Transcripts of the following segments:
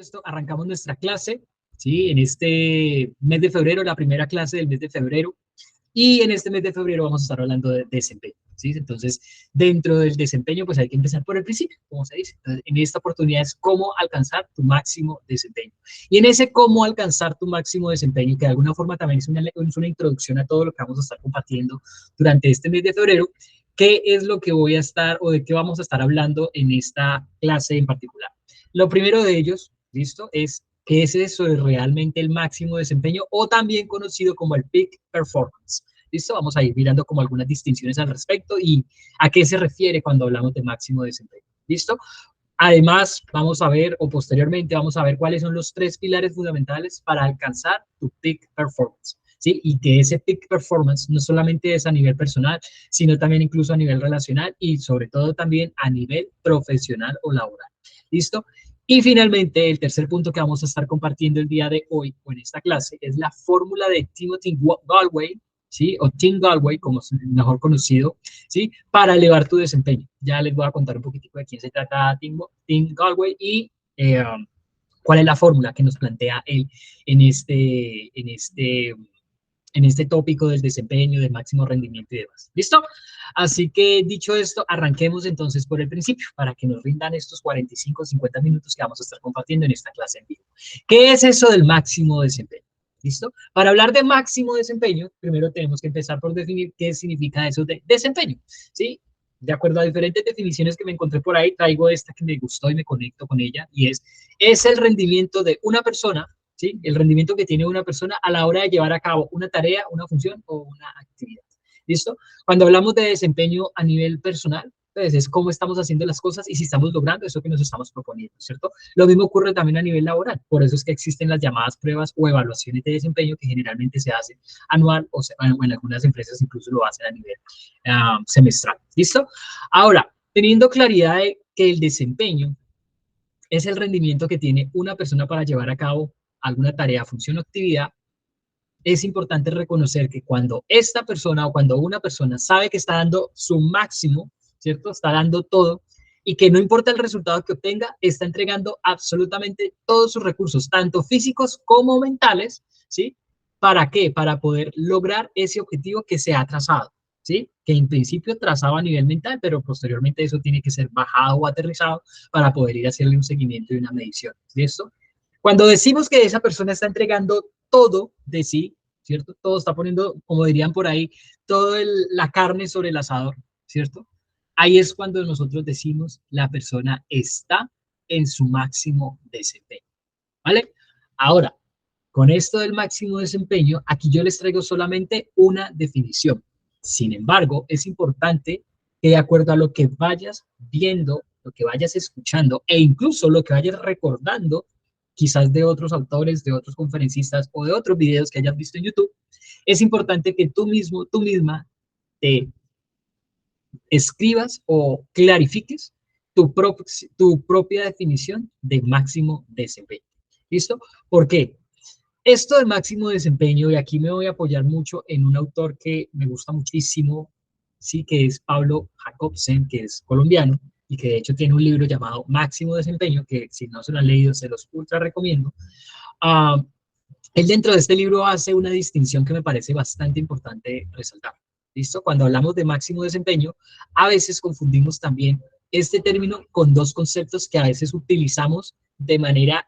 esto, arrancamos nuestra clase, ¿sí? En este mes de febrero, la primera clase del mes de febrero. Y en este mes de febrero vamos a estar hablando de desempeño, ¿sí? Entonces, dentro del desempeño, pues hay que empezar por el principio, como se dice. Entonces, en esta oportunidad es cómo alcanzar tu máximo desempeño. Y en ese cómo alcanzar tu máximo desempeño, que de alguna forma también es una introducción a todo lo que vamos a estar compartiendo durante este mes de febrero, ¿qué es lo que voy a estar o de qué vamos a estar hablando en esta clase en particular? Lo primero de ellos, ¿listo? Es qué es eso de realmente el máximo desempeño o también conocido como el peak performance. ¿Listo? Vamos a ir mirando como algunas distinciones al respecto y a qué se refiere cuando hablamos de máximo desempeño. ¿Listo? Además, vamos a ver, o posteriormente vamos a ver cuáles son los 3 pilares fundamentales para alcanzar tu peak performance. ¿Sí? Y que ese peak performance no solamente es a nivel personal, sino también incluso a nivel relacional y sobre todo también a nivel profesional o laboral. ¿Listo? Y finalmente, el tercer punto que vamos a estar compartiendo el día de hoy o en esta clase es la fórmula de Timothy Galway, ¿sí? O Tim Galway, como es mejor conocido, ¿sí? Para elevar tu desempeño. Ya les voy a contar un poquitico de quién se trata Tim Galway y cuál es la fórmula que nos plantea él en este tópico del desempeño, del máximo rendimiento y demás. ¿Listo? Así que dicho esto, arranquemos entonces por el principio para que nos rindan estos 45 o 50 minutos que vamos a estar compartiendo en esta clase en vivo. ¿Qué es eso del máximo desempeño? ¿Listo? Para hablar de máximo desempeño, primero tenemos que empezar por definir qué significa eso de desempeño, ¿sí? De acuerdo a diferentes definiciones que me encontré por ahí, traigo esta que me gustó y me conecto con ella, y es el rendimiento de una persona, ¿sí? El rendimiento que tiene una persona a la hora de llevar a cabo una tarea, una función o una actividad. ¿Listo? Cuando hablamos de desempeño a nivel personal, pues es cómo estamos haciendo las cosas y si estamos logrando eso que nos estamos proponiendo, ¿cierto? Lo mismo ocurre también a nivel laboral. Por eso es que existen las llamadas pruebas o evaluaciones de desempeño que generalmente se hacen anual o en algunas empresas incluso lo hacen a nivel semestral. ¿Listo? Ahora, teniendo claridad de que el desempeño es el rendimiento que tiene una persona para llevar a cabo alguna tarea, función o actividad, es importante reconocer que cuando esta persona o cuando una persona sabe que está dando su máximo, ¿cierto? Está dando todo y que no importa el resultado que obtenga, está entregando absolutamente todos sus recursos, tanto físicos como mentales, ¿sí? ¿Para qué? Para poder lograr ese objetivo que se ha trazado, ¿sí? Que en principio trazaba a nivel mental, pero posteriormente eso tiene que ser bajado o aterrizado para poder ir a hacerle un seguimiento y una medición, ¿listo? Cuando decimos que esa persona está entregando todo de sí, ¿cierto? Todo está poniendo, como dirían por ahí, toda la carne sobre el asador, ¿cierto? Ahí es cuando nosotros decimos la persona está en su máximo desempeño, ¿vale? Ahora, con esto del máximo desempeño, aquí yo les traigo solamente una definición. Sin embargo, es importante que de acuerdo a lo que vayas viendo, lo que vayas escuchando e incluso lo que vayas recordando, quizás de otros autores, de otros conferencistas o de otros videos que hayas visto en YouTube, es importante que tú mismo, tú misma, te escribas o clarifiques tu propia definición de máximo desempeño. ¿Listo? ¿Por qué? Esto del máximo desempeño, y aquí me voy a apoyar mucho en un autor que me gusta muchísimo, sí, que es Pablo Jacobsen, que es colombiano, y que de hecho tiene un libro llamado Máximo Desempeño, que si no se lo han leído, se los ultra recomiendo. Uh, Él dentro de este libro hace una distinción que me parece bastante importante resaltar. ¿Listo? Cuando hablamos de máximo desempeño, a veces confundimos también este término con dos conceptos que a veces utilizamos de manera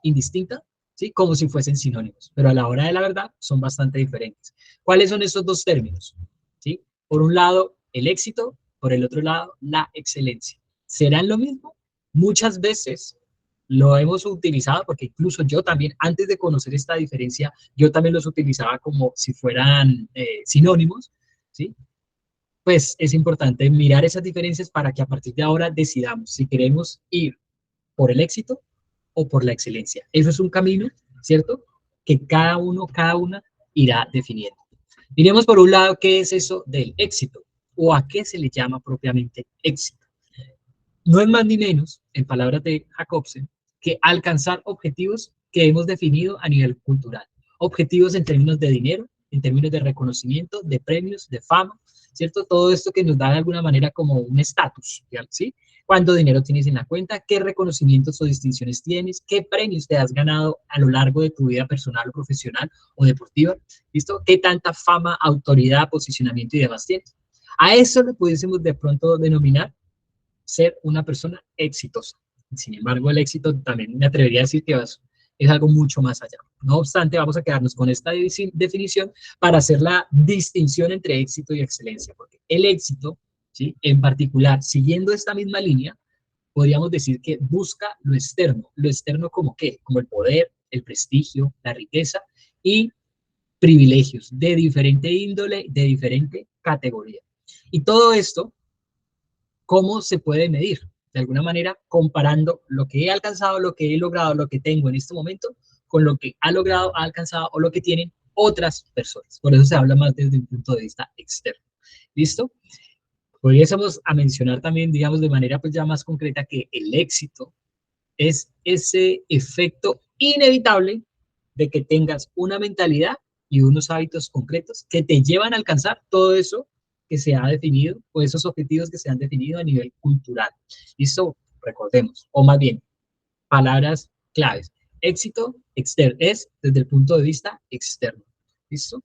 indistinta, ¿sí? Como si fuesen sinónimos, pero a la hora de la verdad son bastante diferentes. ¿Cuáles son estos dos términos? ¿Sí? Por un lado, el éxito, por el otro lado, la excelencia. ¿Serán lo mismo? Muchas veces lo hemos utilizado, porque incluso yo también, antes de conocer esta diferencia, yo también los utilizaba como si fueran sinónimos, ¿sí? Pues es importante mirar esas diferencias para que a partir de ahora decidamos si queremos ir por el éxito o por la excelencia. Eso es un camino, ¿cierto? Que cada uno, cada una irá definiendo. Miremos por un lado qué es eso del éxito o a qué se le llama propiamente éxito. No es más ni menos, en palabras de Jacobsen, que alcanzar objetivos que hemos definido a nivel cultural. Objetivos en términos de dinero, en términos de reconocimiento, de premios, de fama, ¿cierto? Todo esto que nos da de alguna manera como un estatus, ¿sí? cuánto dinero tienes en la cuenta, qué reconocimientos o distinciones tienes, qué premios te has ganado a lo largo de tu vida personal o profesional o deportiva, ¿listo? Qué tanta fama, autoridad, posicionamiento y demás tienes. A eso le pudiésemos de pronto denominar ser una persona exitosa. Sin embargo, el éxito también me atrevería a decir que es algo mucho más allá. No obstante, vamos a quedarnos con esta definición para hacer la distinción entre éxito y excelencia, porque el éxito, ¿sí?, en particular, siguiendo esta misma línea, podríamos decir que busca lo externo como qué, como el poder, el prestigio, la riqueza y privilegios de diferente índole, de diferente categoría. Y todo esto, ¿cómo se puede medir? De alguna manera, comparando lo que he alcanzado, lo que he logrado, lo que tengo en este momento, con lo que ha logrado, ha alcanzado o lo que tienen otras personas. Por eso se habla más desde un punto de vista externo. ¿Listo? Podríamos a mencionar también, digamos, de manera pues ya más concreta que el éxito es ese efecto inevitable de que tengas una mentalidad y unos hábitos concretos que te llevan a alcanzar todo eso que se ha definido o esos objetivos que se han definido a nivel cultural. ¿Listo? Recordemos, o más bien, palabras claves. Éxito externo es desde el punto de vista externo. ¿Listo?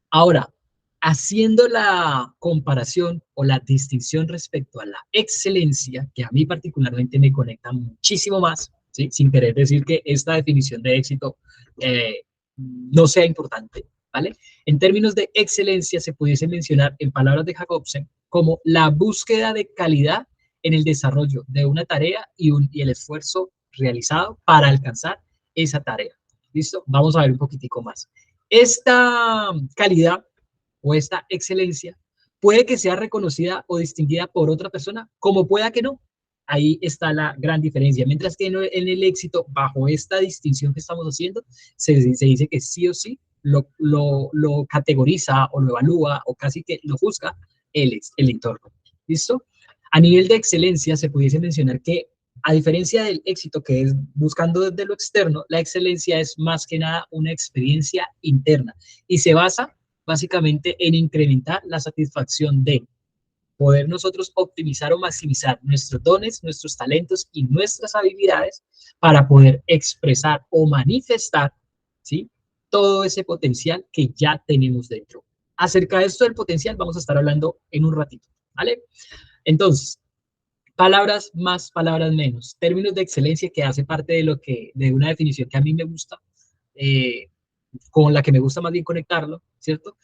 Ahora, haciendo la comparación o la distinción respecto a la excelencia, que a mí particularmente me conecta muchísimo más, ¿sí?, sin querer decir que esta definición de éxito no sea importante, ¿vale? En términos de excelencia se pudiese mencionar, en palabras de Jacobsen, como la búsqueda de calidad en el desarrollo de una tarea y el esfuerzo realizado para alcanzar esa tarea. ¿Listo? Vamos a ver un poquitico más. Esta calidad o esta excelencia puede que sea reconocida o distinguida por otra persona, como pueda que no. Ahí está la gran diferencia. Mientras que en el éxito, bajo esta distinción que estamos haciendo, se dice que sí o sí lo categoriza o lo evalúa o casi que lo juzga el entorno. ¿Listo? A nivel de excelencia, se pudiese mencionar que, a diferencia del éxito, que es buscando desde lo externo, la excelencia es más que nada una experiencia interna y se basa básicamente en incrementar la satisfacción de poder nosotros optimizar o maximizar nuestros dones, nuestros talentos y nuestras habilidades para poder expresar o manifestar, ¿sí?, todo ese potencial que ya tenemos dentro. Acerca de esto del potencial vamos a estar hablando en un ratito, ¿vale? Entonces, palabras más, palabras menos. Términos de excelencia que hace parte de una definición que a mí me gusta, con la que me gusta más bien conectarlo, ¿cierto?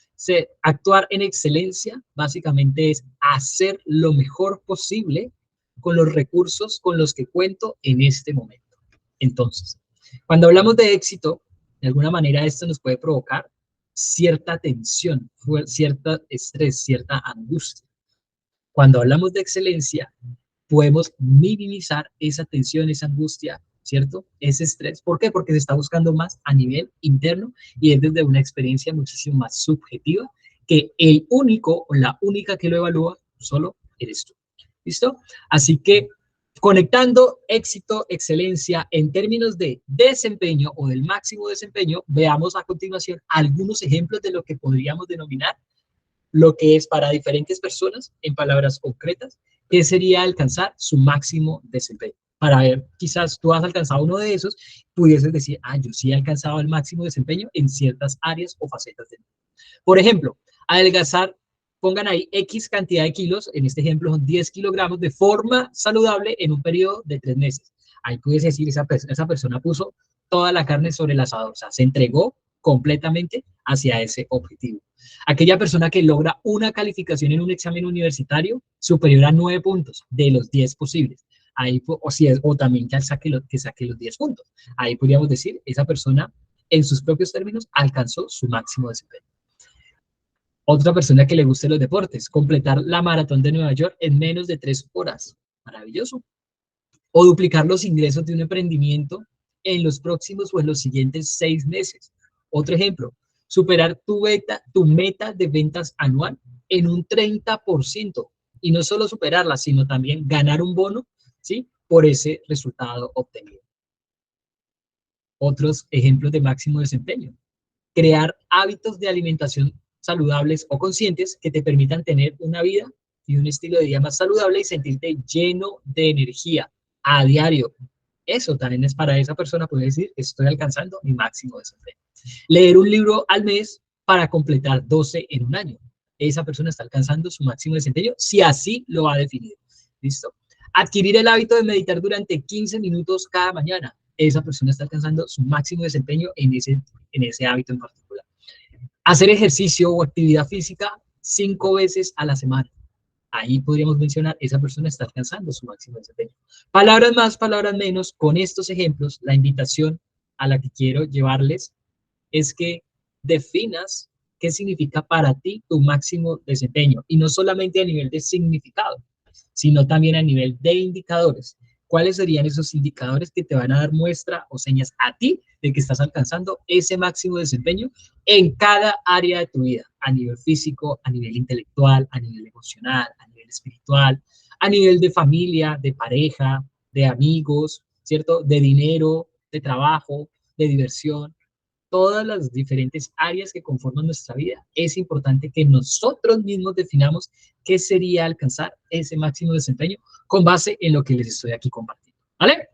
Actuar en excelencia básicamente es hacer lo mejor posible con los recursos con los que cuento en este momento. Entonces, cuando hablamos de éxito, de alguna manera esto nos puede provocar cierta tensión, cierto estrés, cierta angustia. Cuando hablamos de excelencia, podemos minimizar esa tensión, esa angustia, ¿cierto? Ese estrés. ¿Por qué? Porque se está buscando más a nivel interno y es desde una experiencia muchísimo más subjetiva que el único o la única que lo evalúa solo eres tú. ¿Listo? Así que conectando éxito, excelencia en términos de desempeño o del máximo desempeño, veamos a continuación algunos ejemplos de lo que podríamos denominar lo que es para diferentes personas, en palabras concretas, que sería alcanzar su máximo desempeño. Para ver, quizás tú has alcanzado uno de esos, pudieses decir, ah, yo sí he alcanzado el máximo desempeño en ciertas áreas o facetas de mí. Por ejemplo, adelgazar, pongan ahí X cantidad de kilos, en este ejemplo son 10 kilogramos, de forma saludable en un periodo de 3 meses. Ahí puedes decir, esa persona puso toda la carne sobre el asador, o sea, se entregó completamente hacia ese objetivo. Aquella persona que logra una calificación en un examen universitario superior a 9 puntos de los 10 posibles. Ahí, o también que saque los 10 puntos. Ahí podríamos decir, esa persona, en sus propios términos, alcanzó su máximo desempeño. Otra persona que le guste los deportes, completar la maratón de Nueva York en menos de 3 horas. Maravilloso. O duplicar los ingresos de un emprendimiento en los próximos o en los siguientes 6 meses. Otro ejemplo, superar tu meta de ventas anual en un 30%. Y no solo superarla, sino también ganar un bono, ¿sí?, por ese resultado obtenido. Otros ejemplos de máximo desempeño. Crear hábitos de alimentación saludables o conscientes que te permitan tener una vida y un estilo de vida más saludable y sentirte lleno de energía a diario. Eso también es para esa persona poder decir, estoy alcanzando mi máximo desempeño. Leer un libro al mes para completar 12 en un año. Esa persona está alcanzando su máximo desempeño si así lo ha definido. ¿Listo? Adquirir el hábito de meditar durante 15 minutos cada mañana. Esa persona está alcanzando su máximo desempeño en ese hábito en particular. Hacer ejercicio o actividad física 5 veces a la semana. Ahí podríamos mencionar, esa persona está alcanzando su máximo desempeño. Palabras más, palabras menos, con estos ejemplos, la invitación a la que quiero llevarles es que definas qué significa para ti tu máximo desempeño, y no solamente a nivel de significado, sino también a nivel de indicadores. ¿Cuáles serían esos indicadores que te van a dar muestra o señas a ti de que estás alcanzando ese máximo desempeño en cada área de tu vida? A nivel físico, a nivel intelectual, a nivel emocional, a nivel espiritual, a nivel de familia, de pareja, de amigos, ¿cierto? De dinero, de trabajo, de diversión. Todas las diferentes áreas que conforman nuestra vida, es importante que nosotros mismos definamos qué sería alcanzar ese máximo desempeño con base en lo que les estoy aquí compartiendo, ¿vale?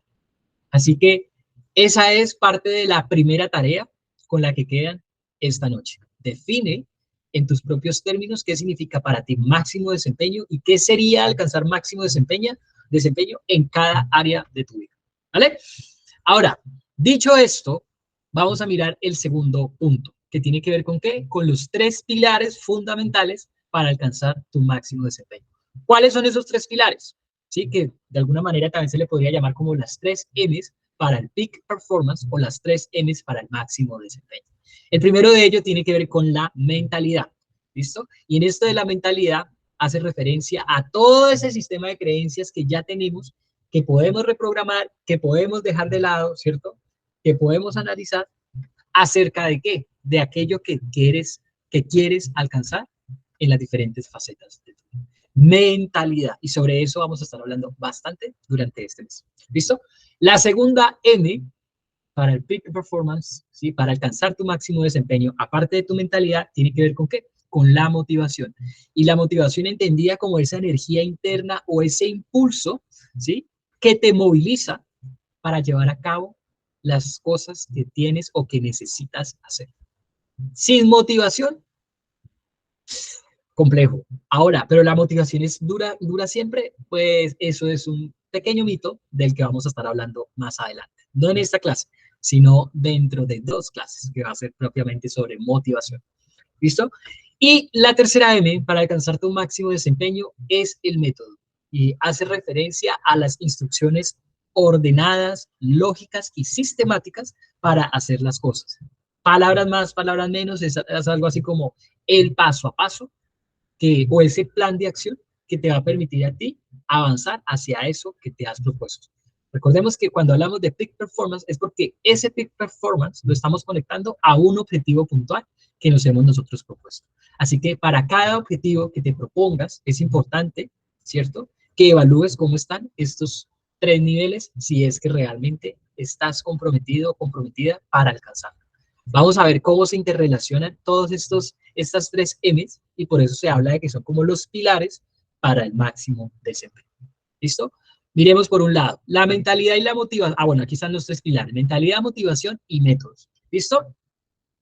Así que esa es parte de la primera tarea con la que quedan esta noche. Define en tus propios términos qué significa para ti máximo desempeño y qué sería alcanzar máximo desempeño en cada área de tu vida, ¿vale? Ahora, dicho esto, vamos a mirar el segundo punto, que tiene que ver con ¿qué? Con los 3 pilares fundamentales para alcanzar tu máximo desempeño. ¿Cuáles son esos 3 pilares? Sí, que de alguna manera también se le podría llamar como las 3 M's para el peak performance o las 3 M's para el máximo desempeño. El primero de ellos tiene que ver con la mentalidad, ¿listo? Y en esto de la mentalidad hace referencia a todo ese sistema de creencias que ya tenemos, que podemos reprogramar, que podemos dejar de lado, ¿cierto? Que podemos analizar acerca de qué, de aquello que quieres alcanzar en las diferentes facetas de tu vida. Mentalidad, y sobre eso vamos a estar hablando bastante durante este mes. ¿Listo? La segunda M para el peak performance, ¿sí? Para alcanzar tu máximo desempeño, aparte de tu mentalidad, tiene que ver con qué? Con la motivación. Y la motivación entendida como esa energía interna o ese impulso, ¿sí? Que te moviliza para llevar a cabo las cosas que tienes o que necesitas hacer. Sin motivación, complejo. Ahora, pero la motivación es dura siempre, pues eso es un pequeño mito del que vamos a estar hablando más adelante. No en esta clase, sino dentro de 2 clases que va a ser propiamente sobre motivación. ¿Listo? Y la tercera M para alcanzar tu máximo desempeño es el método y hace referencia a las instrucciones ordenadas, lógicas y sistemáticas para hacer las cosas. Palabras más, palabras menos, es algo así como el paso a paso o ese plan de acción que te va a permitir a ti avanzar hacia eso que te has propuesto. Recordemos que cuando hablamos de peak performance es porque ese peak performance lo estamos conectando a un objetivo puntual que nos hemos nosotros propuesto. Así que para cada objetivo que te propongas es importante, ¿cierto?, que evalúes cómo están estos 3 niveles si es que realmente estás comprometido o comprometida para alcanzarlo. Vamos a ver cómo se interrelacionan todos estas 3 M's y por eso se habla de que son como los pilares para el máximo desempeño. ¿Listo? Miremos por un lado, la mentalidad y la motivación. Bueno, aquí están los 3 pilares, mentalidad, motivación y métodos. ¿Listo?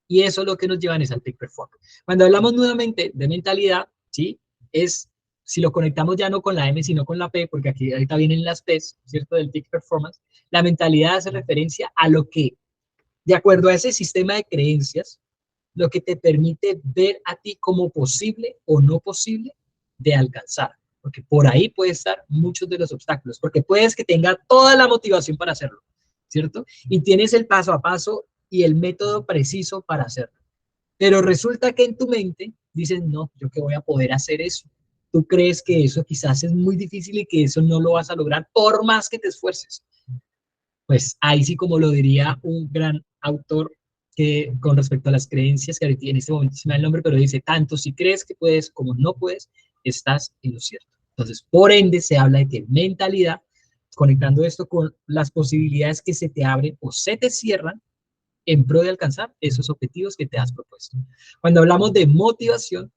Y eso es lo que nos llevan es al peak performance. Cuando hablamos nuevamente de mentalidad, ¿sí? Si lo conectamos ya no con la M, sino con la P, porque aquí ahorita vienen las P's, ¿cierto? Del peak performance, la mentalidad hace referencia a lo que, de acuerdo a ese sistema de creencias, lo que te permite ver a ti como posible o no posible de alcanzar. Porque por ahí puede estar muchos de los obstáculos, porque puedes que tenga toda la motivación para hacerlo, ¿cierto? Y tienes el paso a paso y el método preciso para hacerlo. Pero resulta que en tu mente dices, no, yo que voy a poder hacer eso. Tú crees que eso quizás es muy difícil y que eso no lo vas a lograr por más que te esfuerces. Pues ahí sí, como lo diría un gran autor que con respecto a las creencias, que ahorita en este momento se me da el nombre, pero dice, tanto si crees que puedes como no puedes, estás en lo cierto. Entonces, por ende, se habla de que mentalidad, conectando esto con las posibilidades que se te abren o se te cierran en pro de alcanzar esos objetivos que te has propuesto. Cuando hablamos de motivación,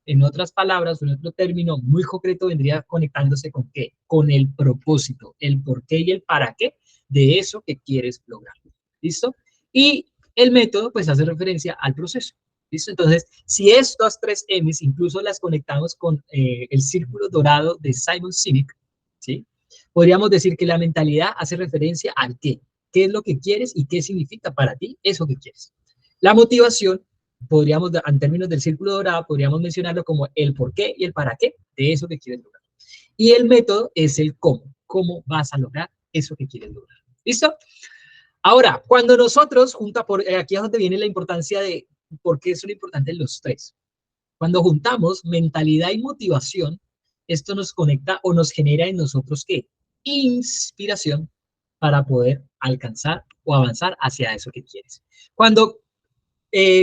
En otras palabras, en otro término muy concreto, vendría conectándose con qué, con el propósito, el por qué y el para qué de eso que quieres lograr. ¿Listo? Y el método, pues, hace referencia al proceso. ¿Listo? Entonces, si estas tres M's incluso las conectamos con el círculo dorado de Simon Sinek, ¿sí? Podríamos decir que la mentalidad hace referencia al qué es lo que quieres y qué significa para ti eso que quieres. La motivación, podríamos, en términos del círculo dorado, podríamos mencionarlo como el por qué y el para qué de eso que quieres lograr. Y el método es el cómo vas a lograr eso que quieres lograr. ¿Listo? Ahora, cuando nosotros aquí es donde viene la importancia de por qué son importantes los tres. Cuando juntamos mentalidad y motivación, esto nos conecta o nos genera en nosotros ¿qué? Inspiración para poder alcanzar o avanzar hacia eso que quieres. Cuando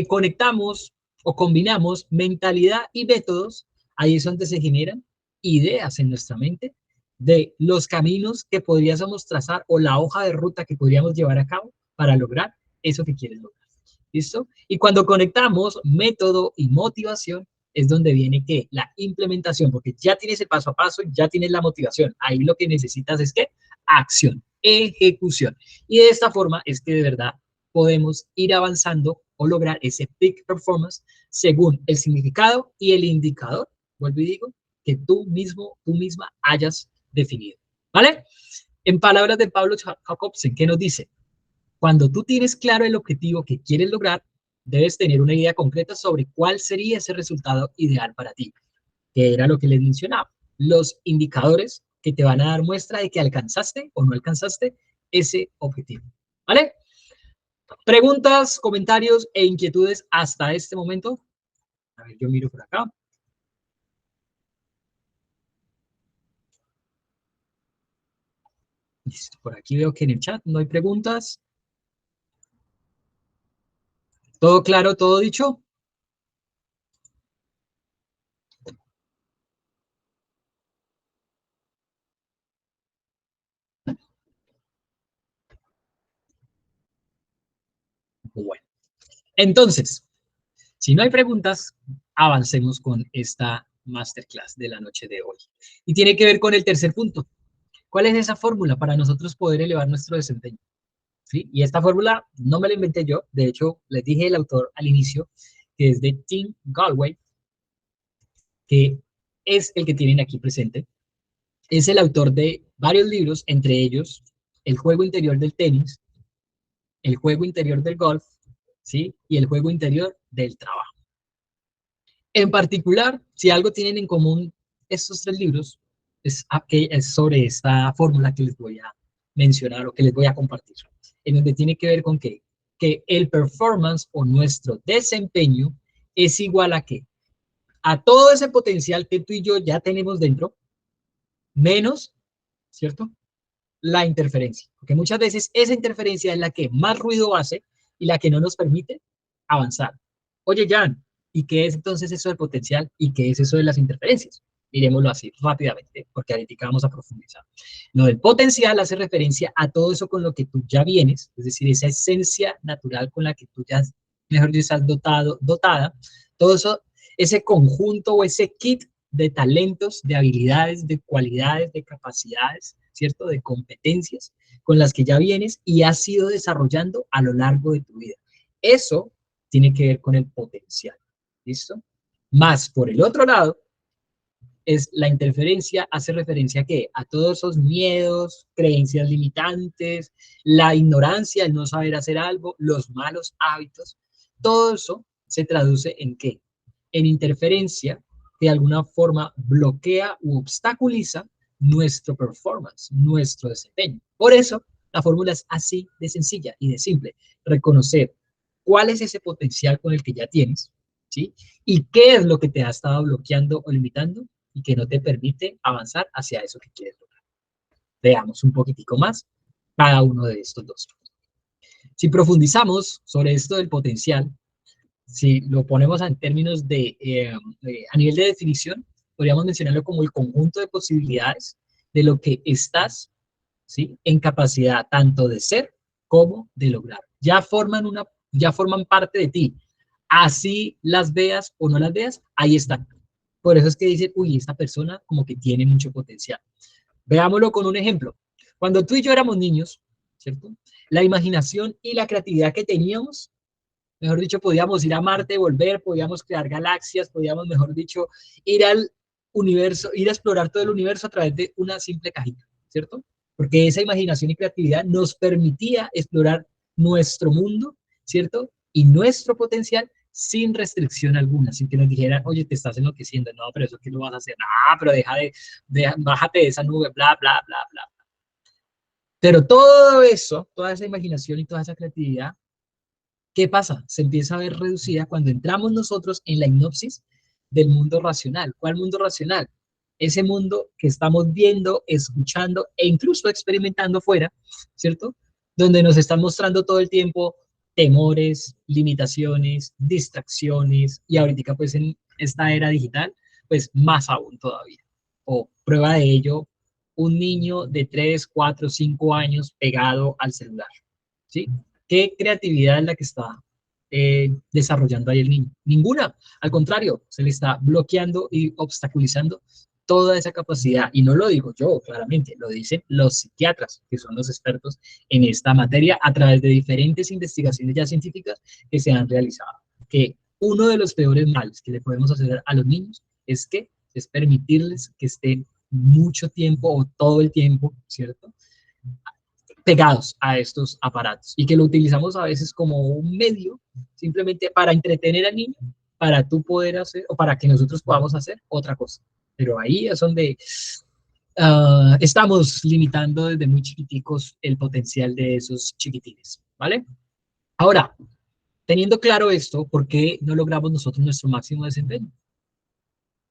conectamos o combinamos mentalidad y métodos, ahí es donde se generan ideas en nuestra mente de los caminos que podríamos trazar o la hoja de ruta que podríamos llevar a cabo para lograr eso que quieres lograr. ¿Listo? Y cuando conectamos método y motivación, es donde viene que la implementación, porque ya tienes el paso a paso, ya tienes la motivación. Ahí lo que necesitas es que acción, ejecución. Y de esta forma es que de verdad podemos ir avanzando o lograr ese peak performance según el significado y el indicador, vuelvo y digo, que tú misma hayas definido. ¿Vale? En palabras de Pablo Jacobsen, ¿qué nos dice? Cuando tú tienes claro el objetivo que quieres lograr, debes tener una idea concreta sobre cuál sería ese resultado ideal para ti, que era lo que les mencionaba. Los indicadores que te van a dar muestra de que alcanzaste o no alcanzaste ese objetivo. ¿Vale? Preguntas, comentarios e inquietudes hasta este momento. A ver, yo miro por acá. Listo, por aquí veo que en el chat no hay preguntas. ¿Todo claro, todo dicho? Bueno, entonces, si no hay preguntas, avancemos con esta masterclass de la noche de hoy. Y tiene que ver con el tercer punto. ¿Cuál es esa fórmula para nosotros poder elevar nuestro desempeño? ¿Sí? Y esta fórmula no me la inventé yo. De hecho, les dije el autor al inicio, que es de Tim Galway, que es el que tienen aquí presente. Es el autor de varios libros, entre ellos El juego interior del tenis, El juego interior del golf, ¿sí? Y El juego interior del trabajo. En particular, si algo tienen en común estos tres libros, es sobre esta fórmula que les voy a mencionar o que les voy a compartir, en donde tiene que ver con que el performance o nuestro desempeño es igual a qué? A todo ese potencial que tú y yo ya tenemos dentro, menos, ¿cierto? La interferencia, porque muchas veces esa interferencia es la que más ruido hace y la que no nos permite avanzar. Oye, Jan, ¿y qué es entonces eso del potencial y qué es eso de las interferencias? Miremoslo así rápidamente, porque ahorita vamos a profundizar. Lo del potencial hace referencia a todo eso con lo que tú ya vienes, es decir, esa esencia natural con la que tú ya, mejor dicho, estás dotada, todo eso, ese conjunto o ese kit de talentos, de habilidades, de cualidades, de capacidades, ¿cierto? De competencias con las que ya vienes y has ido desarrollando a lo largo de tu vida. Eso tiene que ver con el potencial, ¿listo? Más por el otro lado, es la interferencia, hace referencia a qué? A todos esos miedos, creencias limitantes, la ignorancia, el no saber hacer algo, los malos hábitos, todo eso se traduce en qué? En interferencia que de alguna forma bloquea u obstaculiza nuestro performance, nuestro desempeño. Por eso, la fórmula es así de sencilla y de simple. Reconocer cuál es ese potencial con el que ya tienes, ¿sí? Y qué es lo que te ha estado bloqueando o limitando y que no te permite avanzar hacia eso que quieres lograr. Veamos un poquitico más cada uno de estos dos. Si profundizamos sobre esto del potencial, si lo ponemos en términos a nivel de definición, podríamos mencionarlo como el conjunto de posibilidades de lo que estás, ¿sí? En capacidad tanto de ser como de lograr. Ya forman parte de ti. Así las veas o no las veas, ahí están. Por eso es que dicen, uy, esta persona como que tiene mucho potencial. Veámoslo con un ejemplo. Cuando tú y yo éramos niños, ¿cierto? La imaginación y la creatividad que teníamos, mejor dicho, podíamos ir a Marte, volver, podíamos crear galaxias, podíamos, mejor dicho, ir al universo, ir a explorar todo el universo a través de una simple cajita, ¿cierto? Porque esa imaginación y creatividad nos permitía explorar nuestro mundo, ¿cierto? Y nuestro potencial sin restricción alguna, sin que nos dijeran, oye, te estás enloqueciendo, no, pero eso qué lo vas a hacer, no, pero bájate de esa nube, bla, bla, bla, bla. Pero todo eso, toda esa imaginación y toda esa creatividad, ¿qué pasa? Se empieza a ver reducida cuando entramos nosotros en la hipnosis del mundo racional. ¿Cuál mundo racional? Ese mundo que estamos viendo, escuchando e incluso experimentando fuera, ¿cierto? Donde nos están mostrando todo el tiempo temores, limitaciones, distracciones y ahorita pues en esta era digital, pues más aún todavía. O prueba de ello, un niño de 3, 4, 5 años pegado al celular, ¿sí? ¿Qué creatividad es la que está desarrollando ahí el niño? Ninguna. Al contrario, se le está bloqueando y obstaculizando toda esa capacidad. Y no lo digo yo, claramente, lo dicen los psiquiatras, que son los expertos en esta materia, a través de diferentes investigaciones ya científicas que se han realizado. Que uno de los peores males que le podemos hacer a los niños es permitirles que estén mucho tiempo o todo el tiempo, ¿cierto? Pegados a estos aparatos y que lo utilizamos a veces como un medio simplemente para entretener al niño, para tú poder hacer o para que nosotros podamos hacer otra cosa. Pero ahí es donde estamos limitando desde muy chiquiticos el potencial de esos chiquitines, ¿vale? Ahora, teniendo claro esto, ¿por qué no logramos nosotros nuestro máximo desempeño?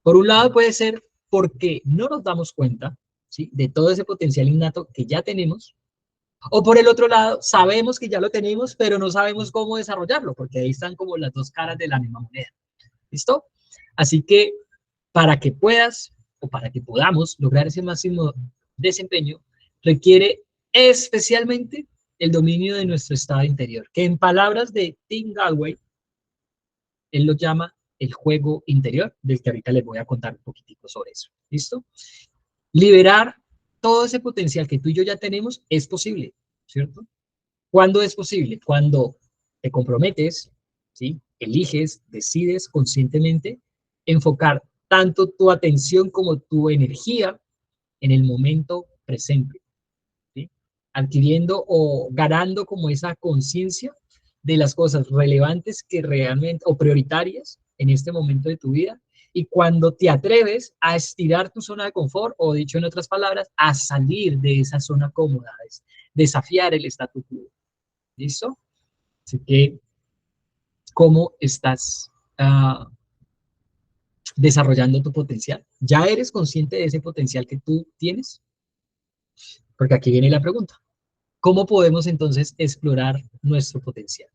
Por un lado puede ser porque no nos damos cuenta, ¿sí?, de todo ese potencial innato que ya tenemos. O por el otro lado, sabemos que ya lo tenemos, pero no sabemos cómo desarrollarlo, porque ahí están como las dos caras de la misma moneda. ¿Listo? Así que para que puedas o para que podamos lograr ese máximo desempeño, requiere especialmente el dominio de nuestro estado interior, que en palabras de Tim Galway, él lo llama el juego interior, del que ahorita les voy a contar un poquitico sobre eso. ¿Listo? Liberar todo ese potencial que tú y yo ya tenemos es posible, ¿cierto? ¿Cuándo es posible? Cuando te comprometes, ¿sí? Eliges, decides conscientemente enfocar tanto tu atención como tu energía en el momento presente, ¿sí? Adquiriendo o ganando como esa conciencia de las cosas relevantes que realmente o prioritarias en este momento de tu vida. Y cuando te atreves a estirar tu zona de confort, o dicho en otras palabras, a salir de esa zona cómoda, desafiar el statu quo. ¿Listo? Así que, ¿cómo estás desarrollando tu potencial? ¿Ya eres consciente de ese potencial que tú tienes? Porque aquí viene la pregunta. ¿Cómo podemos entonces explorar nuestro potencial?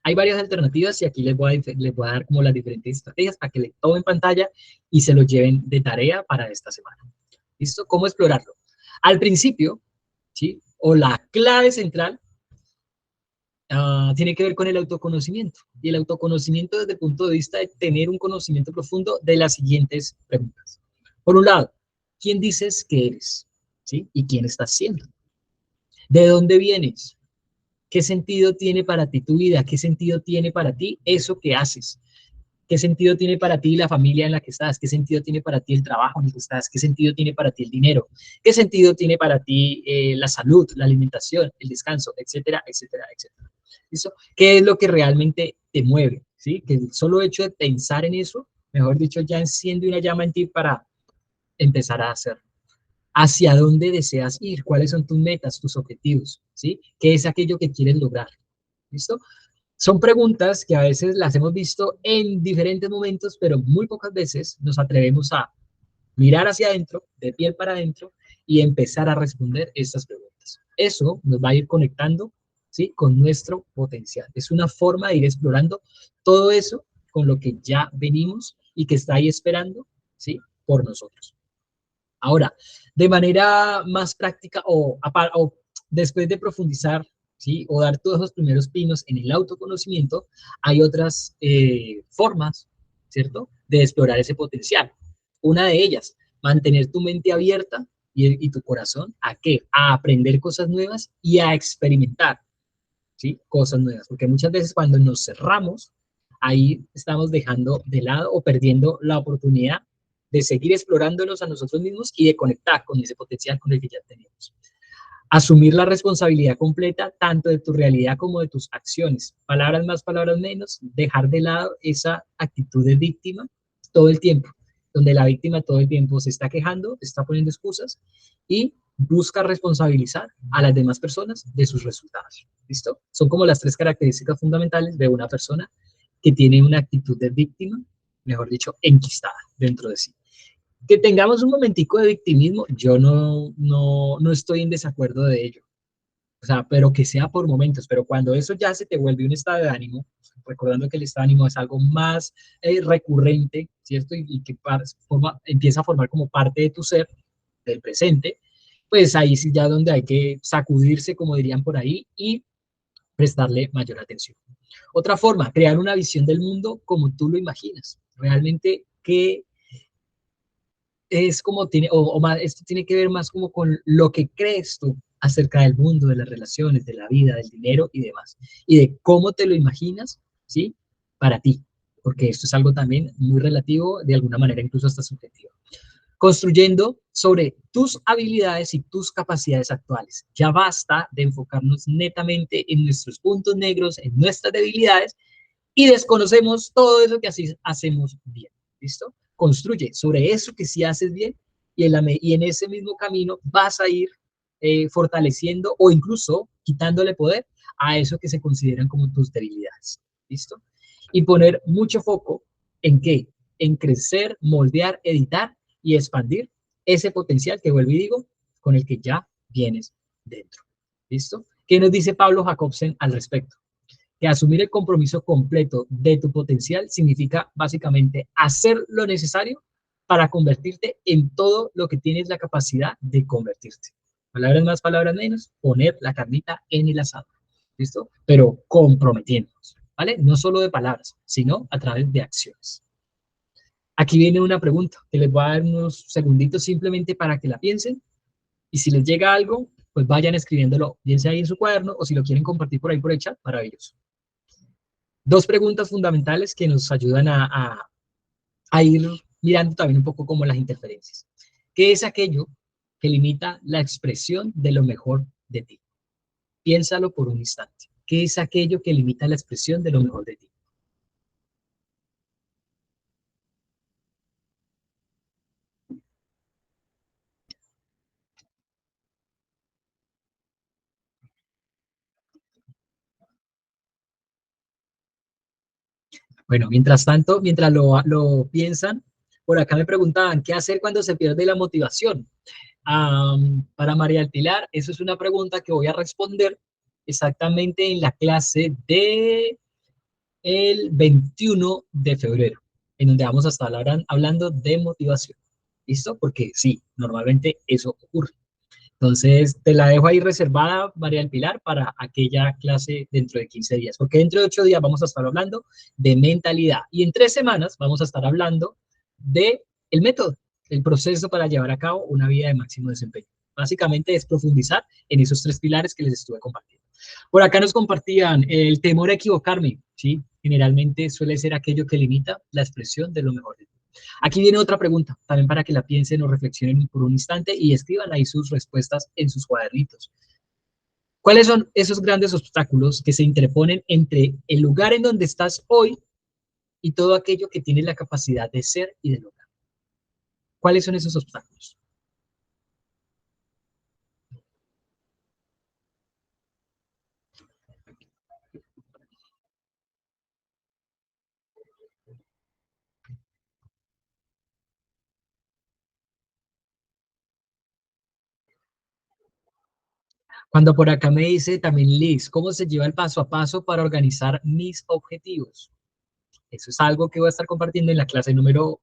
Hay varias alternativas y aquí les voy a dar como las diferentes estrategias para que le tomen pantalla y se lo lleven de tarea para esta semana. ¿Listo? ¿Cómo explorarlo? Al principio, ¿sí? O la clave central tiene que ver con el autoconocimiento. Y el autoconocimiento desde el punto de vista de tener un conocimiento profundo de las siguientes preguntas. Por un lado, ¿quién dices que eres? ¿Sí? ¿Y quién estás siendo? ¿De dónde vienes? ¿Qué sentido tiene para ti tu vida? ¿Qué sentido tiene para ti eso que haces? ¿Qué sentido tiene para ti la familia en la que estás? ¿Qué sentido tiene para ti el trabajo en el que estás? ¿Qué sentido tiene para ti el dinero? ¿Qué sentido tiene para ti la salud, la alimentación, el descanso, etcétera, etcétera, etcétera? ¿Listo? ¿Qué es lo que realmente te mueve? ¿Sí? Que el solo hecho de pensar en eso, mejor dicho, ya enciende una llama en ti para empezar a hacerlo. ¿Hacia dónde deseas ir? ¿Cuáles son tus metas, tus objetivos? ¿Sí? ¿Qué es aquello que quieres lograr? ¿Listo? Son preguntas que a veces las hemos visto en diferentes momentos, pero muy pocas veces nos atrevemos a mirar hacia adentro, de piel para adentro, y empezar a responder estas preguntas. Eso nos va a ir conectando, ¿sí?, con nuestro potencial. Es una forma de ir explorando todo eso con lo que ya venimos y que está ahí esperando, ¿sí?, por nosotros. Ahora, de manera más práctica o después de profundizar, ¿sí?, o dar todos los primeros pinos en el autoconocimiento, hay otras formas, ¿cierto?, de explorar ese potencial. Una de ellas, mantener tu mente abierta y tu corazón, ¿a qué? A aprender cosas nuevas y a experimentar, ¿sí? Cosas nuevas, porque muchas veces cuando nos cerramos, ahí estamos dejando de lado o perdiendo la oportunidad de seguir explorándonos a nosotros mismos y de conectar con ese potencial con el que ya tenemos. Asumir la responsabilidad completa tanto de tu realidad como de tus acciones. Palabras más, palabras menos, dejar de lado esa actitud de víctima todo el tiempo, donde la víctima todo el tiempo se está quejando, está poniendo excusas y busca responsabilizar a las demás personas de sus resultados. ¿Listo? Son como las tres características fundamentales de una persona que tiene una actitud de víctima, mejor dicho, enquistada dentro de sí. Que tengamos un momentico de victimismo, yo no estoy en desacuerdo de ello. O sea, pero que sea por momentos, pero cuando eso ya se te vuelve un estado de ánimo, recordando que el estado de ánimo es algo más recurrente, ¿cierto? Y que empieza a formar como parte de tu ser, del presente, pues ahí sí ya donde hay que sacudirse, como dirían por ahí, y prestarle mayor atención. Otra forma, crear una visión del mundo como tú lo imaginas. Realmente, ¿qué es como tiene, o más, esto tiene que ver más como con lo que crees tú acerca del mundo, de las relaciones, de la vida, del dinero y demás, y de cómo te lo imaginas, ¿sí? Para ti, porque esto es algo también muy relativo, de alguna manera incluso hasta subjetivo. Construyendo sobre tus habilidades y tus capacidades actuales. Ya basta de enfocarnos netamente en nuestros puntos negros, en nuestras debilidades, y desconocemos todo eso que así hacemos bien. ¿Listo? Construye sobre eso que sí haces bien y en ese mismo camino vas a ir fortaleciendo o incluso quitándole poder a eso que se consideran como tus debilidades. ¿Listo? Y poner mucho foco en qué? En crecer, moldear, editar y expandir ese potencial que vuelvo y digo, con el que ya vienes dentro. ¿Listo? ¿Qué nos dice Pablo Jacobsen al respecto? Que asumir el compromiso completo de tu potencial significa básicamente hacer lo necesario para convertirte en todo lo que tienes la capacidad de convertirte. Palabras más, palabras menos, poner la carnita en el asado. ¿Listo? Pero comprometiéndonos, ¿vale? No solo de palabras, sino a través de acciones. Aquí viene una pregunta que les voy a dar unos segunditos simplemente para que la piensen y si les llega algo, pues vayan escribiéndolo, bien sea ahí en su cuaderno o si lo quieren compartir por ahí por el chat, maravilloso. Dos preguntas fundamentales que nos ayudan a ir mirando también un poco como las interferencias. ¿Qué es aquello que limita la expresión de lo mejor de ti? Piénsalo por un instante. ¿Qué es aquello que limita la expresión de lo mejor de ti? Bueno, mientras tanto, mientras lo piensan, por acá me preguntaban, ¿qué hacer cuando se pierde la motivación? Para María del Pilar, eso es una pregunta que voy a responder exactamente en la clase de el 21 de febrero, en donde vamos a estar hablando de motivación. ¿Listo? Porque sí, normalmente eso ocurre. Entonces, te la dejo ahí reservada, María del Pilar, para aquella clase dentro de 15 días, porque dentro de 8 días vamos a estar hablando de mentalidad y en 3 semanas vamos a estar hablando de el método, el proceso para llevar a cabo una vida de máximo desempeño. Básicamente es profundizar en esos 3 pilares que les estuve compartiendo. Por acá nos compartían el temor a equivocarme, ¿sí? Generalmente suele ser aquello que limita la expresión de lo mejor de ti. Aquí viene otra pregunta, también para que la piensen o reflexionen por un instante y escriban ahí sus respuestas en sus cuadernitos. ¿Cuáles son esos grandes obstáculos que se interponen entre el lugar en donde estás hoy y todo aquello que tienes la capacidad de ser y de lograr? ¿Cuáles son esos obstáculos? Cuando por acá me dice también Liz, ¿cómo se lleva el paso a paso para organizar mis objetivos? Eso es algo que voy a estar compartiendo en la clase número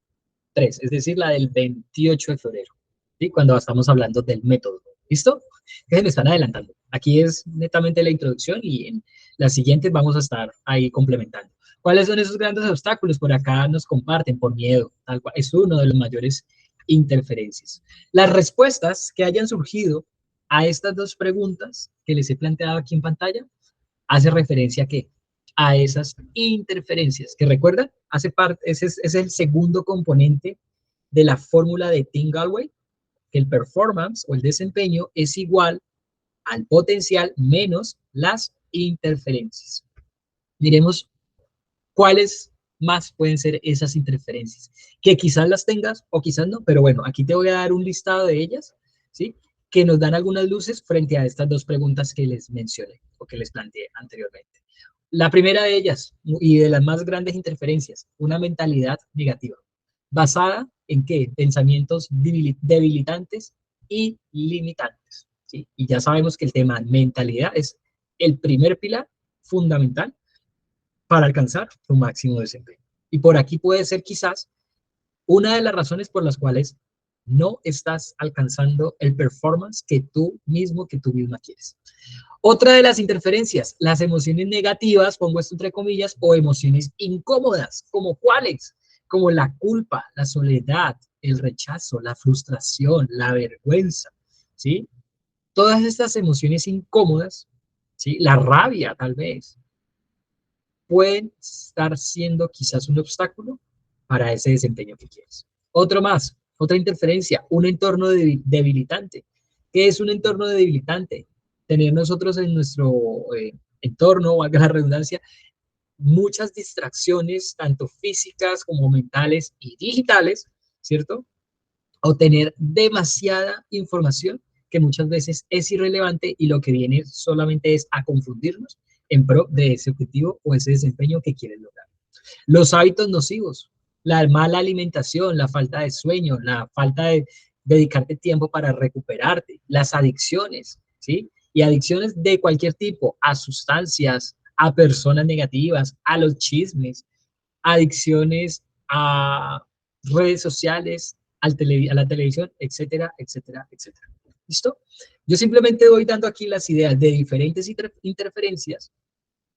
3, es decir, la del 28 de febrero, ¿sí? Cuando estamos hablando del método. ¿Listo? Que se me están adelantando. Aquí es netamente la introducción y en las siguientes vamos a estar ahí complementando. ¿Cuáles son esos grandes obstáculos? Por acá nos comparten, por miedo, tal cual, es uno de los mayores interferencias. Las respuestas que hayan surgido a estas dos preguntas que les he planteado aquí en pantalla, hace referencia a qué? A esas interferencias, que recuerdan, hace parte, ese es el segundo componente de la fórmula de Tim-Gallwey, que el performance o el desempeño es igual al potencial menos las interferencias. Miremos cuáles más pueden ser esas interferencias, que quizás las tengas o quizás no, pero bueno, aquí te voy a dar un listado de ellas, ¿sí? Que nos dan algunas luces frente a estas dos preguntas que les mencioné o que les planteé anteriormente. La primera de ellas, y de las más grandes interferencias, una mentalidad negativa, basada en qué? Pensamientos debilitantes y limitantes, ¿sí? Y ya sabemos que el tema mentalidad es el primer pilar fundamental para alcanzar tu máximo desempeño. Y por aquí puede ser quizás una de las razones por las cuales no estás alcanzando el performance que tú mismo, que tú misma quieres. Otra de las interferencias, las emociones negativas, pongo esto entre comillas, o emociones incómodas, ¿como cuáles? Como la culpa, la soledad, el rechazo, la frustración, la vergüenza, ¿sí? Todas estas emociones incómodas, ¿sí? La rabia, tal vez, pueden estar siendo quizás un obstáculo para ese desempeño que quieres. Otro más, otra interferencia, un entorno debilitante. ¿Qué es un entorno debilitante? Tener nosotros en nuestro entorno, valga la redundancia, muchas distracciones, tanto físicas como mentales y digitales, ¿cierto? O tener demasiada información que muchas veces es irrelevante y lo que viene solamente es a confundirnos en pro de ese objetivo o ese desempeño que quieres lograr. Los hábitos nocivos, la mala alimentación, la falta de sueño, la falta de dedicarte tiempo para recuperarte, las adicciones, ¿sí? Y adicciones de cualquier tipo, a sustancias, a personas negativas, a los chismes, adicciones a redes sociales, a la televisión, etcétera, etcétera, etcétera. ¿Listo? Yo simplemente voy dando aquí las ideas de diferentes interferencias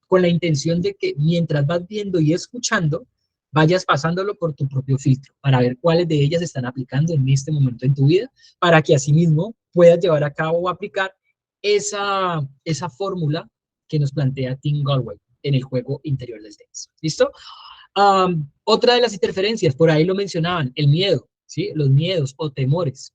con la intención de que mientras vas viendo y escuchando, vayas pasándolo por tu propio filtro para ver cuáles de ellas están aplicando en este momento en tu vida, para que asimismo puedas llevar a cabo o aplicar esa fórmula que nos plantea Tim Gallwey en el juego interior del tenis. ¿Listo? Otra de las interferencias, por ahí lo mencionaban, el miedo, ¿sí? Los miedos o temores.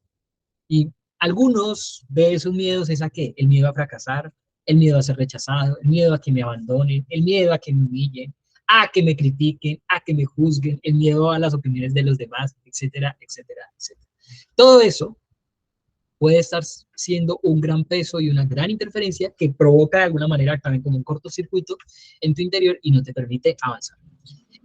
Y algunos de esos miedos es a qué? El miedo a fracasar, el miedo a ser rechazado, el miedo a que me abandonen, el miedo a que me humillen, a que me critiquen, a que me juzguen, el miedo a las opiniones de los demás, etcétera, etcétera, etcétera. Todo eso puede estar siendo un gran peso y una gran interferencia que provoca de alguna manera también como un cortocircuito en tu interior y no te permite avanzar.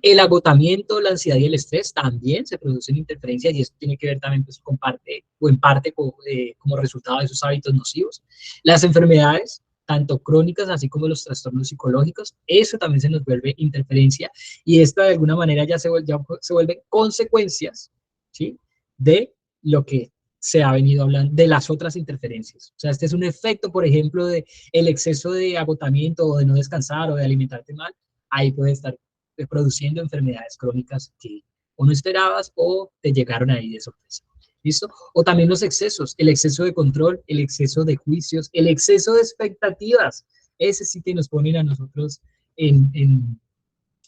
El agotamiento, la ansiedad y el estrés también se producen interferencias y esto tiene que ver también pues, con parte o en parte como resultado de esos hábitos nocivos. Las enfermedades, tanto crónicas así como los trastornos psicológicos, eso también se nos vuelve interferencia y esta de alguna manera ya se vuelven consecuencias, ¿sí? De lo que se ha venido hablando de las otras interferencias. O sea, este es un efecto, por ejemplo, de el exceso de agotamiento o de no descansar o de alimentarte mal, ahí puede estar produciendo enfermedades crónicas que o no esperabas o te llegaron ahí de sorpresa. ¿Listo? O también los excesos, el exceso de control, el exceso de juicios, el exceso de expectativas. Ese sí que nos ponen a nosotros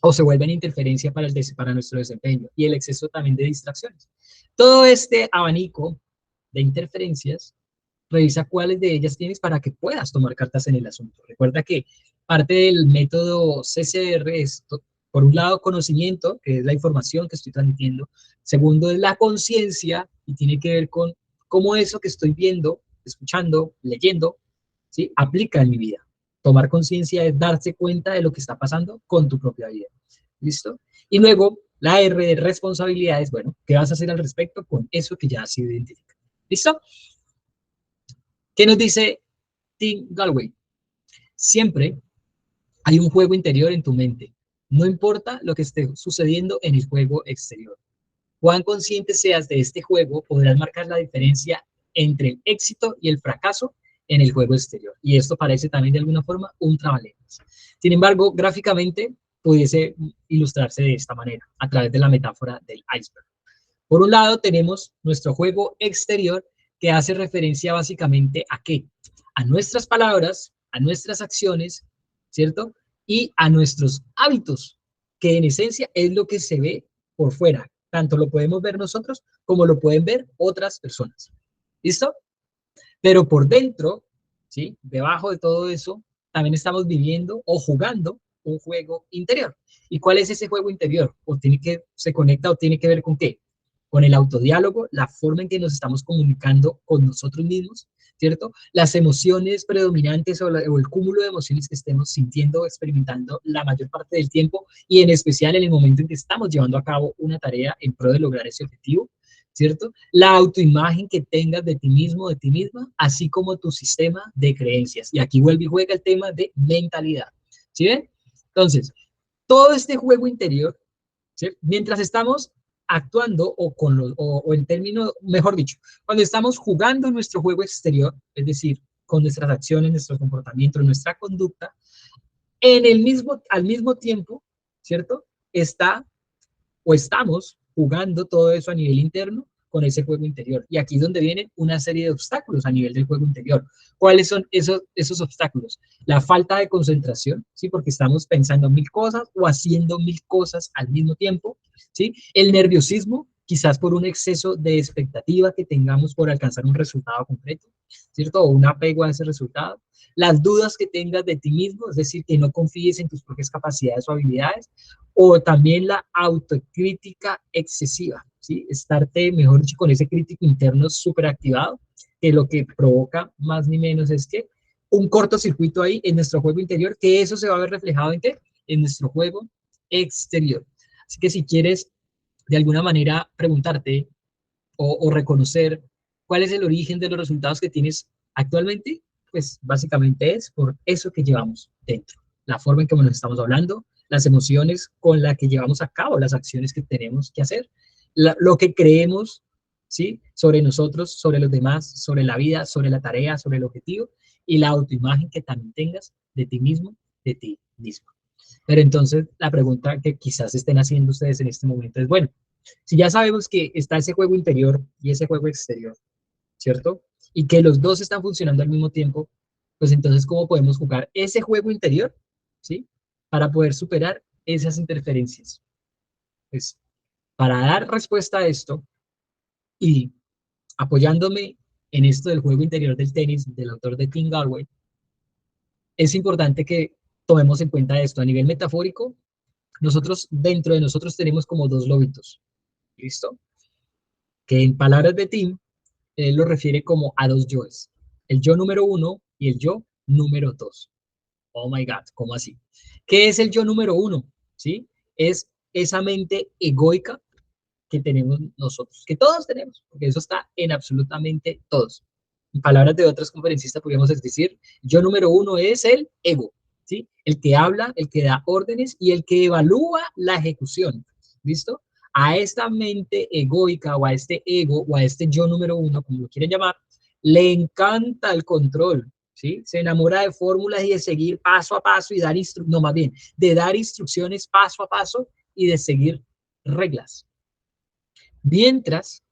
o se vuelven interferencia para nuestro desempeño. Y el exceso también de distracciones. Todo este abanico de interferencias, revisa cuáles de ellas tienes para que puedas tomar cartas en el asunto. Recuerda que parte del método CCR es, por un lado, conocimiento, que es la información que estoy transmitiendo. Segundo, es la conciencia y tiene que ver con cómo eso que estoy viendo, escuchando, leyendo, ¿sí? Aplica en mi vida. Tomar conciencia es darse cuenta de lo que está pasando con tu propia vida. ¿Listo? Y luego, la R de responsabilidades, bueno, ¿qué vas a hacer al respecto con eso que ya has sido identificado? ¿Listo? ¿Qué nos dice Tim Gallwey? Siempre hay un juego interior en tu mente. No importa lo que esté sucediendo en el juego exterior. Cuán consciente seas de este juego, podrás marcar la diferencia entre el éxito y el fracaso en el juego exterior. Y esto parece también de alguna forma un trabalenguas. Sin embargo, gráficamente pudiese ilustrarse de esta manera, a través de la metáfora del iceberg. Por un lado tenemos nuestro juego exterior, que hace referencia básicamente a ¿qué? A nuestras palabras, a nuestras acciones, ¿cierto? Y a nuestros hábitos, que en esencia es lo que se ve por fuera. Tanto lo podemos ver nosotros como lo pueden ver otras personas. ¿Listo? Pero por dentro, ¿sí? Debajo de todo eso, también estamos viviendo o jugando un juego interior. ¿Y cuál es ese juego interior? O tiene que, se conecta o tiene que ver con ¿qué? Con el autodiálogo, la forma en que nos estamos comunicando con nosotros mismos, ¿cierto? Las emociones predominantes o el cúmulo de emociones que estemos sintiendo o experimentando la mayor parte del tiempo y en especial en el momento en que estamos llevando a cabo una tarea en pro de lograr ese objetivo, ¿cierto? La autoimagen que tengas de ti mismo, de ti misma, así como tu sistema de creencias. Y aquí vuelve y juega el tema de mentalidad, ¿sí ven? Entonces, todo este juego interior, ¿sí? Mientras estamos actuando o en términos, mejor dicho, cuando estamos jugando nuestro juego exterior, es decir, con nuestras acciones, nuestro comportamiento, nuestra conducta, al mismo tiempo, ¿cierto? Está o estamos jugando todo eso a nivel interno con ese juego interior. Y aquí es donde vienen una serie de obstáculos a nivel del juego interior. ¿Cuáles son esos obstáculos? La falta de concentración, ¿sí? Porque estamos pensando mil cosas o haciendo mil cosas al mismo tiempo, ¿sí? El nerviosismo, quizás por un exceso de expectativa que tengamos por alcanzar un resultado concreto, ¿cierto? O un apego a ese resultado. Las dudas que tengas de ti mismo, es decir, que no confíes en tus propias capacidades o habilidades, o también la autocrítica excesiva, ¿sí? Estarte, mejor dicho, con ese crítico interno súper activado, que lo que provoca más ni menos es que un cortocircuito ahí en nuestro juego interior, que eso se va a ver reflejado en qué? En nuestro juego exterior. Así que si quieres de alguna manera preguntarte o reconocer cuál es el origen de los resultados que tienes actualmente, pues básicamente es por eso que llevamos dentro, la forma en que nos estamos hablando, las emociones con las que llevamos a cabo las acciones que tenemos que hacer, lo que creemos, ¿sí? Sobre nosotros, sobre los demás, sobre la vida, sobre la tarea, sobre el objetivo y la autoimagen que también tengas de ti mismo, de ti mismo. Pero entonces la pregunta que quizás estén haciendo ustedes en este momento es, bueno, si ya sabemos que está ese juego interior y ese juego exterior, ¿cierto? Y que los dos están funcionando al mismo tiempo, pues entonces, ¿cómo podemos jugar ese juego interior, ¿sí? Para poder superar esas interferencias. Pues, para dar respuesta a esto y apoyándome en esto del juego interior del tenis, del autor de Tim Gallwey, es importante que tomemos en cuenta esto. A nivel metafórico, nosotros, dentro de nosotros tenemos como dos lobitos, ¿listo? Que en palabras de Tim, él lo refiere como a dos yoes. El yo número uno y el yo número dos. Oh my God, ¿cómo así? ¿Qué es el yo número uno? ¿Sí? Es esa mente egoica que tenemos nosotros, que todos tenemos, porque eso está en absolutamente todos. En palabras de otros conferencistas, podríamos decir, yo número uno es el ego, ¿sí? El que habla, el que da órdenes y el que evalúa la ejecución, ¿listo? A esta mente egoica o a este ego o a este yo número uno, como lo quieren llamar, le encanta el control, ¿sí? Se enamora de fórmulas y de seguir paso a paso y dar instrucciones, no, más bien, de dar instrucciones paso a paso y de seguir reglas. Mientras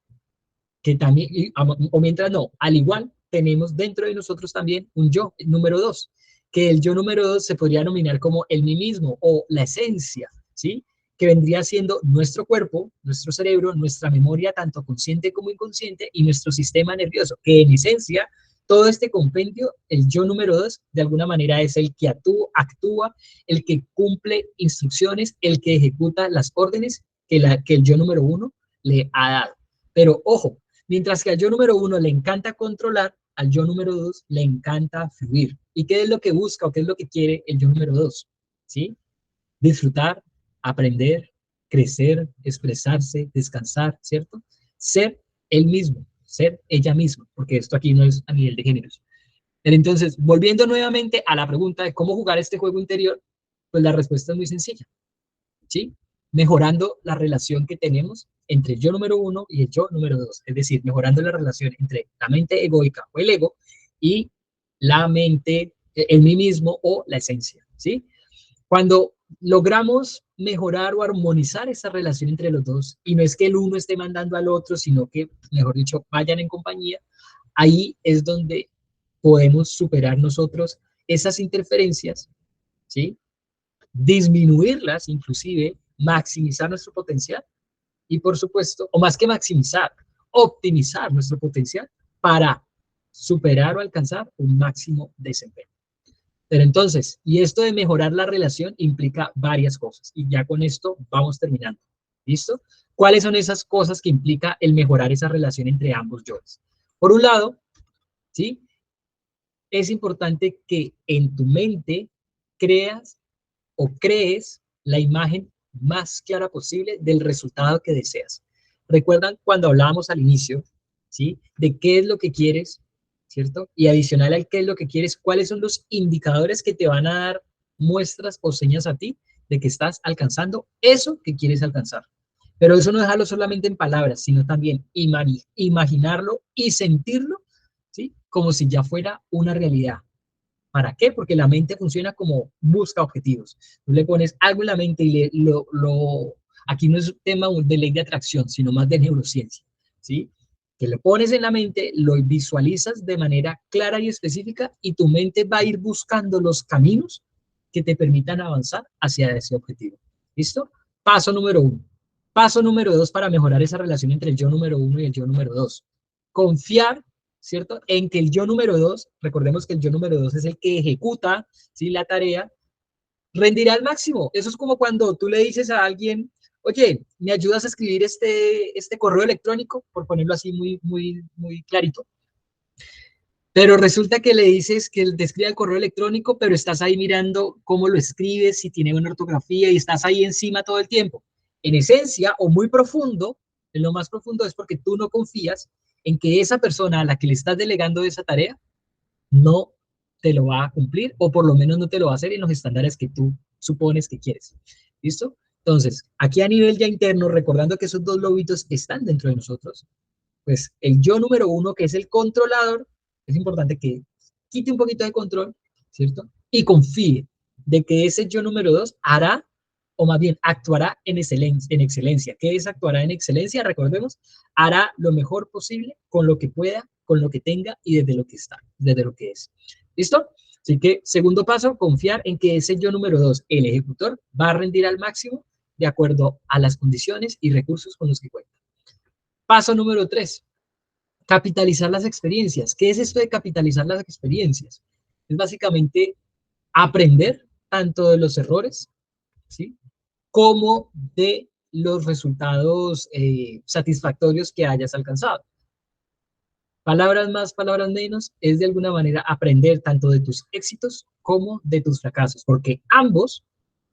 que también, o mientras no, al igual tenemos dentro de nosotros también un yo número dos, que el yo número dos se podría denominar como el mí mismo o la esencia, ¿sí? Que vendría siendo nuestro cuerpo, nuestro cerebro, nuestra memoria, tanto consciente como inconsciente, y nuestro sistema nervioso, que en esencia, todo este compendio, el yo número dos, de alguna manera es el que actúa, el que cumple instrucciones, el que ejecuta las órdenes que el yo número uno le ha dado. Pero ojo, mientras que al yo número uno le encanta controlar, al yo número dos le encanta fluir. ¿Y qué es lo que busca o qué es lo que quiere el yo número dos? ¿Sí? Disfrutar, aprender, crecer, expresarse, descansar, ¿cierto? Ser él mismo, ser ella misma, porque esto aquí no es a nivel de géneros. Pero entonces, volviendo nuevamente a la pregunta de cómo jugar este juego interior, pues la respuesta es muy sencilla, ¿sí? Mejorando la relación que tenemos entre el yo número uno y el yo número dos, es decir, mejorando la relación entre la mente egoica o el ego y la mente, el mí mismo o la esencia, ¿sí? Cuando logramos mejorar o armonizar esa relación entre los dos, y no es que el uno esté mandando al otro, sino que, mejor dicho, vayan en compañía, ahí es donde podemos superar nosotros esas interferencias, ¿sí? Disminuirlas, inclusive, maximizar nuestro potencial y, por supuesto, o más que maximizar, optimizar nuestro potencial para superar o alcanzar un máximo desempeño. Pero entonces, y esto de mejorar la relación implica varias cosas, y ya con esto vamos terminando. ¿Listo? ¿Cuáles son esas cosas que implica el mejorar esa relación entre ambos yoes? Por un lado, ¿sí? Es importante que en tu mente creas o crees la imagen más clara posible del resultado que deseas. ¿Recuerdan cuando hablábamos al inicio, ¿sí? De qué es lo que quieres, ¿cierto? Y adicional al qué es lo que quieres, cuáles son los indicadores que te van a dar muestras o señas a ti de que estás alcanzando eso que quieres alcanzar. Pero eso no dejarlo solamente en palabras, sino también imaginarlo y sentirlo, ¿sí? Como si ya fuera una realidad. ¿Para qué? Porque la mente funciona como busca objetivos. Tú le pones algo en la mente y aquí no es un tema de ley de atracción, sino más de neurociencia, ¿sí? Que lo pones en la mente, lo visualizas de manera clara y específica y tu mente va a ir buscando los caminos que te permitan avanzar hacia ese objetivo. ¿Listo? Paso número 1. Paso número 2 para mejorar esa relación entre el yo número 1 y el yo número 2. Confiar, ¿cierto? En que el yo número 2, recordemos que el yo número 2 es el que ejecuta, ¿sí? La tarea, rendirá al máximo. Eso es como cuando tú le dices a alguien, oye, ¿me ayudas a escribir este correo electrónico? Por ponerlo así muy clarito. Pero resulta que le dices que él te escriba el correo electrónico, pero estás ahí mirando cómo lo escribes, si tiene buena ortografía y estás ahí encima todo el tiempo. En esencia, o muy profundo, en lo más profundo es porque tú no confías en que esa persona a la que le estás delegando esa tarea no te lo va a cumplir o por lo menos no te lo va a hacer en los estándares que tú supones que quieres. ¿Listo? Entonces, aquí a nivel ya interno, recordando que esos dos lobitos están dentro de nosotros, pues el yo número 1, que es el controlador, es importante que quite un poquito de control, ¿cierto? Y confíe de que ese yo número 2 hará, o más bien actuará en excelencia. ¿Qué es actuará en excelencia? Recordemos, hará lo mejor posible con lo que pueda, con lo que tenga y desde lo que está, desde lo que es. ¿Listo? Así que, segundo paso, confiar en que ese yo número 2, el ejecutor, va a rendir al máximo de acuerdo a las condiciones y recursos con los que cuenta. Paso número 3, capitalizar las experiencias. ¿Qué es esto de capitalizar las experiencias? Es básicamente aprender tanto de los errores, ¿sí? Como de los resultados satisfactorios que hayas alcanzado. Palabras más, palabras menos, es de alguna manera aprender tanto de tus éxitos como de tus fracasos, porque ambos,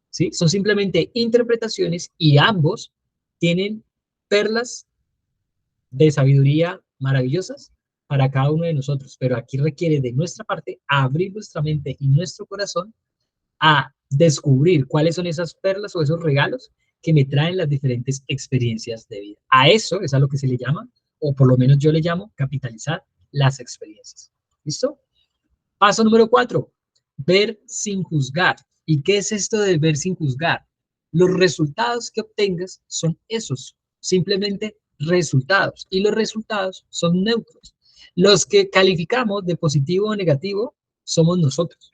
¿sí? Son simplemente interpretaciones y ambos tienen perlas de sabiduría maravillosas para cada uno de nosotros, pero aquí requiere de nuestra parte abrir nuestra mente y nuestro corazón a descubrir cuáles son esas perlas o esos regalos que me traen las diferentes experiencias de vida. A eso es a lo que se le llama, o por lo menos yo le llamo, capitalizar las experiencias. ¿Listo? Paso número 4, ver sin juzgar. ¿Y qué es esto de ver sin juzgar? Los resultados que obtengas son esos, simplemente resultados. Y los resultados son neutros. Los que calificamos de positivo o negativo somos nosotros.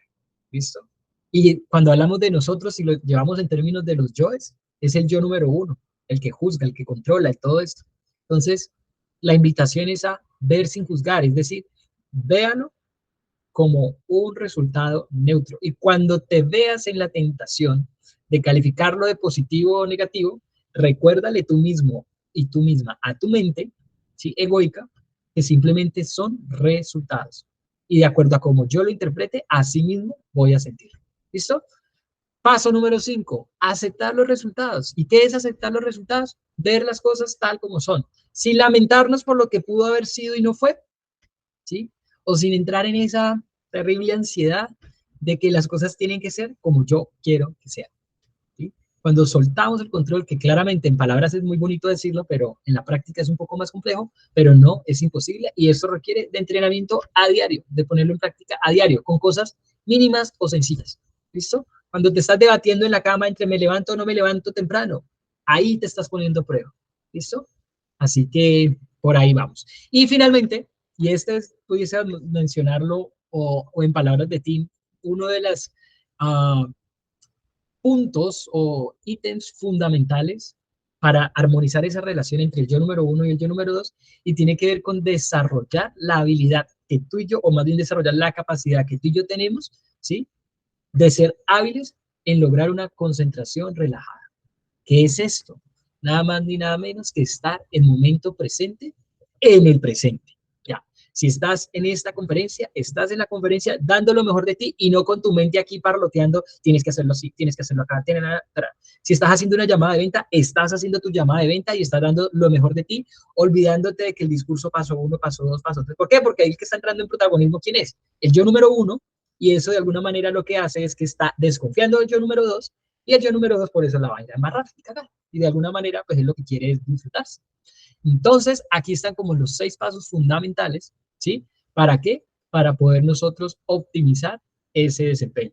¿Listo? Y cuando hablamos de nosotros y lo llevamos en términos de los yoes, es el yo número 1, el que juzga, el que controla y todo esto. Entonces, la invitación es a ver sin juzgar, es decir, véalo como un resultado neutro. Y cuando te veas en la tentación de calificarlo de positivo o negativo, recuérdale tú mismo y tú misma a tu mente, ¿sí? Egoica, que simplemente son resultados. Y de acuerdo a cómo yo lo interprete, así mismo voy a sentir. ¿Listo? Paso número 5, aceptar los resultados. ¿Y qué es aceptar los resultados? Ver las cosas tal como son, sin lamentarnos por lo que pudo haber sido y no fue, ¿sí? O sin entrar en esa terrible ansiedad de que las cosas tienen que ser como yo quiero que sean, ¿sí? Cuando soltamos el control, que claramente en palabras es muy bonito decirlo, pero en la práctica es un poco más complejo, pero no es imposible y eso requiere de entrenamiento a diario, de ponerlo en práctica a diario, con cosas mínimas o sencillas, ¿listo? Cuando te estás debatiendo en la cama entre me levanto o no me levanto temprano, ahí te estás poniendo a prueba. ¿Listo? Así que por ahí vamos. Y finalmente, y este es, pudiese mencionarlo o en palabras de Tim, uno de los puntos o ítems fundamentales para armonizar esa relación entre el yo número uno y el yo número dos, y tiene que ver con desarrollar la habilidad que tú y yo, o más bien desarrollar la capacidad que tú y yo tenemos, ¿sí? De ser hábiles en lograr una concentración relajada. ¿Qué es esto? Nada más ni nada menos que estar en momento presente en el presente. Ya. Si estás en esta conferencia, estás en la conferencia dando lo mejor de ti y no con tu mente aquí parloteando, tienes que hacerlo así, tienes que hacerlo acá. Si estás haciendo una llamada de venta, estás haciendo tu llamada de venta y estás dando lo mejor de ti, olvidándote de que el discurso paso uno, paso dos, paso tres. ¿Por qué? Porque ahí el que está entrando en protagonismo, ¿quién es? El yo número uno, y eso de alguna manera lo que hace es que está desconfiando del yo número dos, y el yo número dos por eso la vaina es más rápida y cagar. Y de alguna manera, pues es lo que quiere es disfrutarse. Entonces, aquí están como los 6 pasos fundamentales, ¿sí? ¿Para qué? Para poder nosotros optimizar ese desempeño.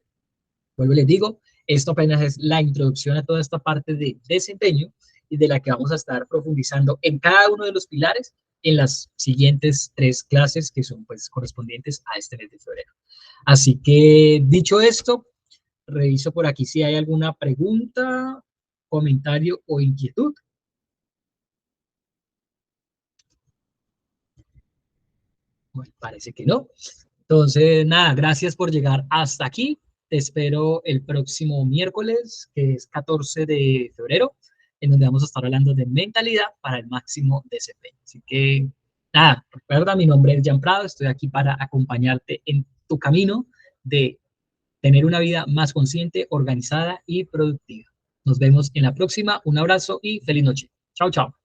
Vuelvo y les digo, esto apenas es la introducción a toda esta parte de desempeño y de la que vamos a estar profundizando en cada uno de los pilares en las siguientes 3 clases que son pues correspondientes a este mes de febrero. Así que dicho esto, reviso por aquí si hay alguna pregunta, comentario o inquietud. Bueno, parece que no. Entonces, nada, gracias por llegar hasta aquí. Te espero el próximo miércoles, que es 14 de febrero, en donde vamos a estar hablando de mentalidad para el máximo desempeño. Así que, nada, recuerda, mi nombre es Jan Prado, estoy aquí para acompañarte en tu camino de tener una vida más consciente, organizada y productiva. Nos vemos en la próxima. Un abrazo y feliz noche. Chao, chao.